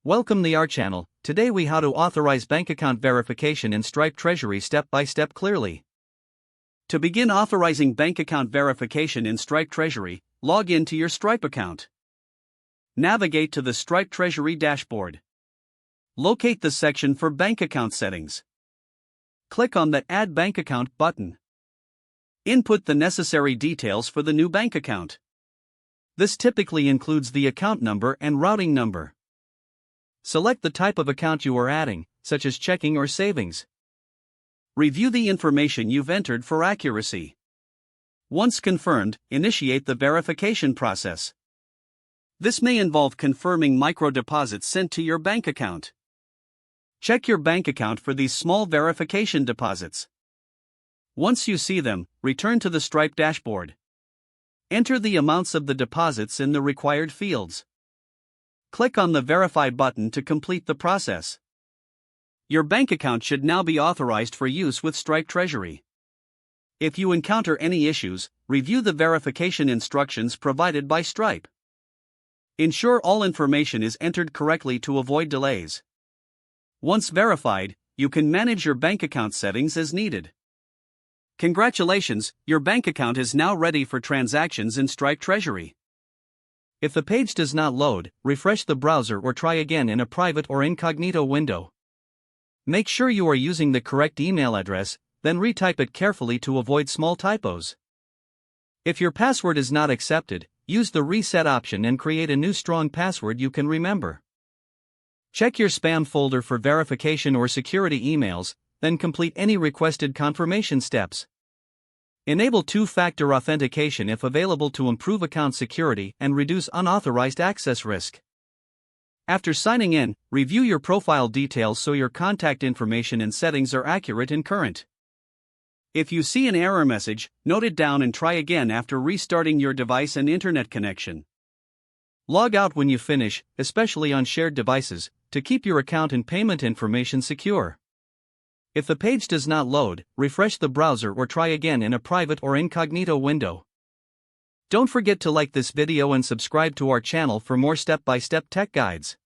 Welcome to our channel. Today we how to authorize bank account verification in Stripe Treasury step by step clearly. To begin authorizing bank account verification in Stripe Treasury, log in to your Stripe account. Navigate to the Stripe Treasury dashboard. Locate the section for bank account settings. Click on the Add Bank Account button. Input the necessary details for the new bank account. This typically includes the account number and routing number. Select the type of account you are adding, such as checking or savings. Review the information you've entered for accuracy. Once confirmed, initiate the verification process. This may involve confirming micro-deposits sent to your bank account. Check your bank account for these small verification deposits. Once you see them, return to the Stripe dashboard. Enter the amounts of the deposits in the required fields. Click on the Verify button to complete the process. Your bank account should now be authorized for use with Stripe Treasury. If you encounter any issues, review the verification instructions provided by Stripe. Ensure all information is entered correctly to avoid delays. Once verified, you can manage your bank account settings as needed. Congratulations, your bank account is now ready for transactions in Stripe Treasury. If the page does not load, refresh the browser or try again in a private or incognito window. Make sure you are using the correct email address, then retype it carefully to avoid small typos. If your password is not accepted, use the reset option and create a new strong password you can remember. Check your spam folder for verification or security emails, then complete any requested confirmation steps. Enable two-factor authentication if available to improve account security and reduce unauthorized access risk. After signing in, review your profile details so your contact information and settings are accurate and current. If you see an error message, note it down and try again after restarting your device and internet connection. Log out when you finish, especially on shared devices, to keep your account and payment information secure. If the page does not load, refresh the browser or try again in a private or incognito window. Don't forget to like this video and subscribe to our channel for more step-by-step tech guides.